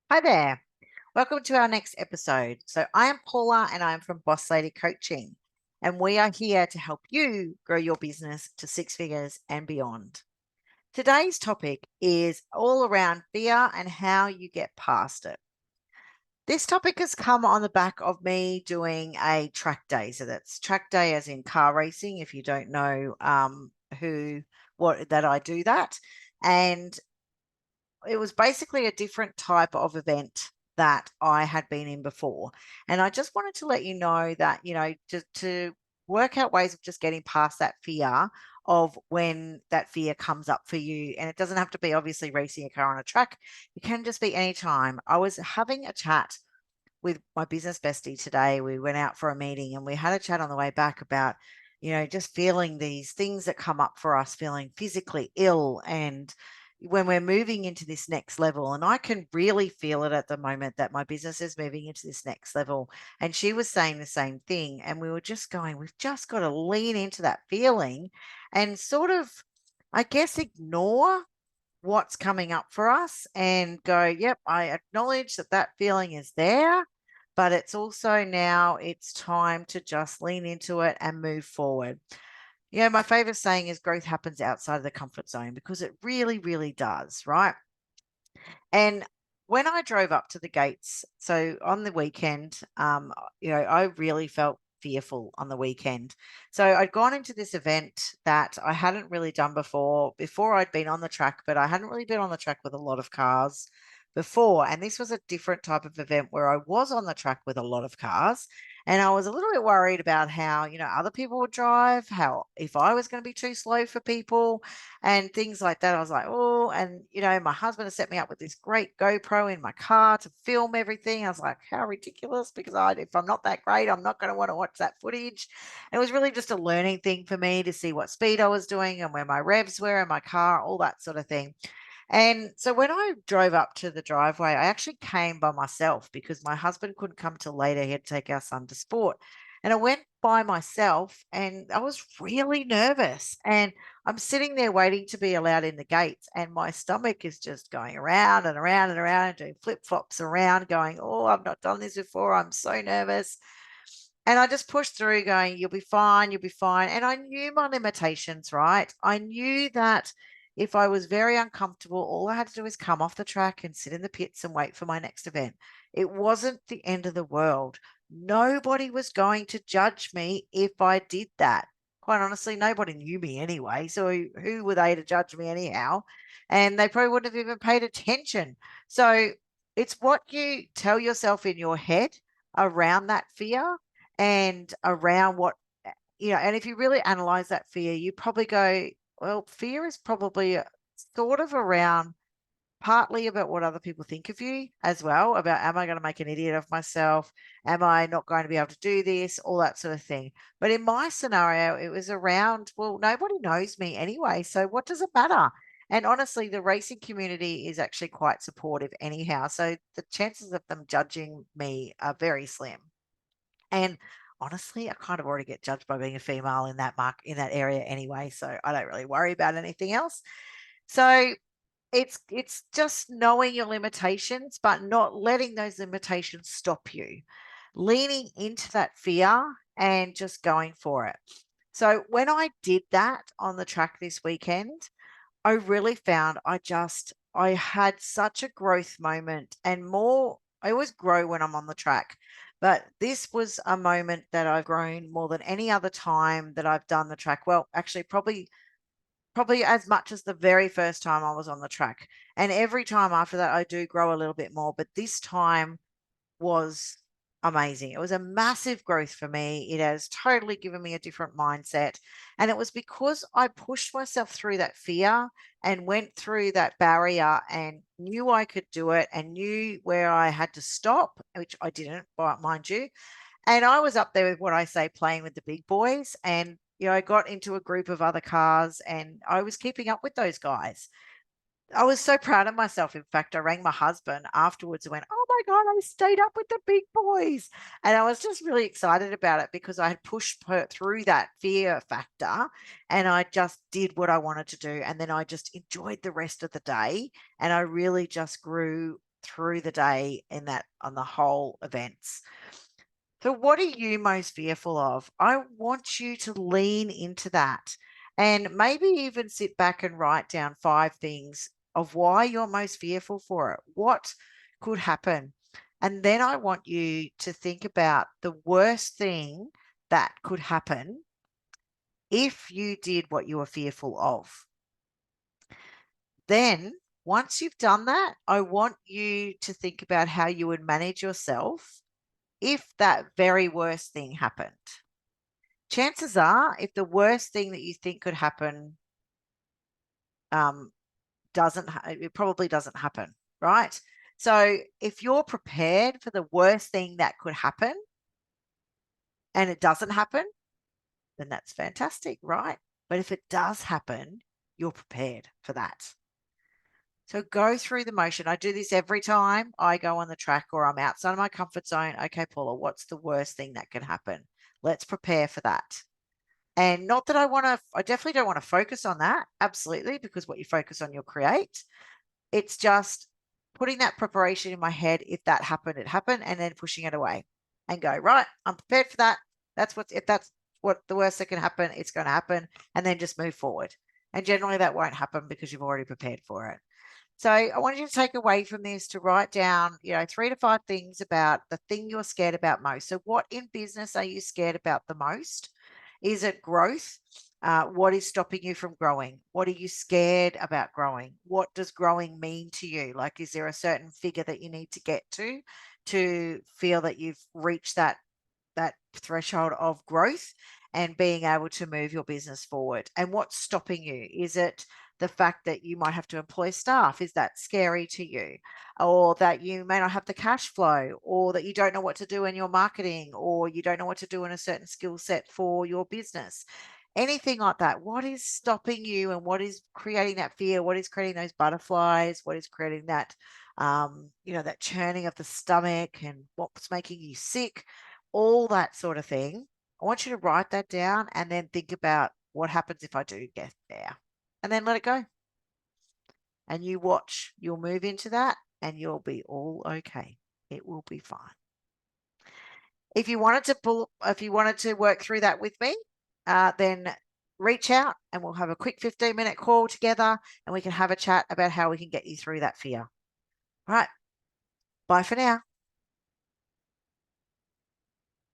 Hi there. Welcome to our next episode. So, I am Paula and I am from Boss Lady Coaching, and we are here to help you grow your business to six figures and beyond. Today's topic is all around fear and how you get past it. This topic has come on the back of me doing a track day. So, that's track day as in car racing, if you don't know that I do that. And it was basically a different type of event that I had been in before. And I just wanted to let you know that, just to work out ways of just getting past that fear of when that fear comes up for you. And it doesn't have to be obviously racing a car on a track, it can just be any time. I was having a chat with my business bestie today. We went out for a meeting and we had a chat on the way back about, just feeling these things that come up for us, feeling physically ill and when we're moving into this next level. And I can really feel it at the moment that my business is moving into this next level. And she was saying the same thing. And we were just going, we've just got to lean into that feeling and sort of, I guess, ignore what's coming up for us and go, yep, I acknowledge that that feeling is there, but it's also now it's time to just lean into it and move forward. Yeah, my favorite saying is growth happens outside of the comfort zone because it really, really does, right? And when I drove up to the gates, so on the weekend, I really felt fearful on the weekend. So I'd gone into this event that I hadn't really done before. Before I'd been on the track, but I hadn't really been on the track with a lot of cars before. And this was a different type of event where I was on the track with a lot of cars. And I was a little bit worried about how, other people would drive, how if I was going to be too slow for people and things like that. I was like, oh, and my husband has set me up with this great GoPro in my car to film everything. I was like, how ridiculous, because if I'm not that great, I'm not going to want to watch that footage. And it was really just a learning thing for me to see what speed I was doing and where my revs were in my car, all that sort of thing. And so when I drove up to the driveway, I actually came by myself because my husband couldn't come till later. He had to take our son to sport. And I went by myself and I was really nervous. And I'm sitting there waiting to be allowed in the gates. And my stomach is just going around and around and around and doing flip flops around, going, oh, I've not done this before. I'm so nervous. And I just pushed through, going, you'll be fine, you'll be fine. And I knew my limitations, right? I knew that if I was very uncomfortable, all I had to do was come off the track and sit in the pits and wait for my next event. It wasn't the end of the world. Nobody was going to judge me if I did that. Quite honestly, nobody knew me anyway. So who were they to judge me anyhow? And they probably wouldn't have even paid attention. So it's what you tell yourself in your head around that fear and around and if you really analyze that fear, you probably go, well, fear is probably sort of around partly about what other people think of you as well, about am I going to make an idiot of myself? Am I not going to be able to do this? All that sort of thing. But in my scenario, it was around, well, nobody knows me anyway. So what does it matter? And honestly, the racing community is actually quite supportive anyhow. So the chances of them judging me are very slim. And honestly, I kind of already get judged by being a female in that area anyway, so I don't really worry about anything else. So it's just knowing your limitations, but not letting those limitations stop you. Leaning into that fear and just going for it. So when I did that on the track this weekend, I really found I had such a growth moment and more. I always grow when I'm on the track, but this was a moment that I've grown more than any other time that I've done the track. Well, actually, probably as much as the very first time I was on the track. And every time after that, I do grow a little bit more. But this time was amazing. It was a massive growth for me. It has totally given me a different mindset. And it was because I pushed myself through that fear and went through that barrier and knew I could do it and knew where I had to stop, which I didn't, mind you. And I was up there with what I say, playing with the big boys. And, I got into a group of other cars and I was keeping up with those guys. I was so proud of myself. In fact, I rang my husband afterwards and went, oh my God, I stayed up with the big boys. And I was just really excited about it because I had pushed her through that fear factor and I just did what I wanted to do. And then I just enjoyed the rest of the day and I really just grew through the day on the whole events. So what are you most fearful of? I want you to lean into that and maybe even sit back and write down 5 things of why you're most fearful for it. What could happen? And then I want you to think about the worst thing that could happen if you did what you were fearful of. Then, once you've done that, I want you to think about how you would manage yourself if that very worst thing happened. Chances are, if the worst thing that you think could happen it probably doesn't happen, right? So if you're prepared for the worst thing that could happen and it doesn't happen, then that's fantastic, right? But if it does happen, you're prepared for that. So go through the motion. I do this every time I go on the track or I'm outside of my comfort zone. Okay, Paula, what's the worst thing that can happen? Let's prepare for that. And not that I definitely don't want to focus on that. Absolutely. Because what you focus on, you'll create. It's just putting that preparation in my head. If that happened, it happened. And then pushing it away and go, right, I'm prepared for that. If that's what the worst that can happen, it's going to happen. And then just move forward. And generally that won't happen because you've already prepared for it. So I want you to take away from this to write down, 3 to 5 things about the thing you're scared about most. So what in business are you scared about the most? Is it growth? What is stopping you from growing? What are you scared about growing? What does growing mean to you? Like, is there a certain figure that you need to get to feel that you've reached that threshold of growth and being able to move your business forward? And what's stopping you? Is it the fact that you might have to employ staff? Is that scary to you? Or that you may not have the cash flow, or that you don't know what to do in your marketing, or you don't know what to do in a certain skill set for your business? Anything like that. What is stopping you, and what is creating that fear? What is creating those butterflies? What is creating that, that churning of the stomach, and what's making you sick? All that sort of thing. I want you to write that down and then think about what happens if I do get there, and then let it go. And you watch, you'll move into that and you'll be all okay. It will be fine. If you wanted to work through that with me, then reach out and we'll have a quick 15-minute call together and we can have a chat about how we can get you through that fear. All right. Bye for now.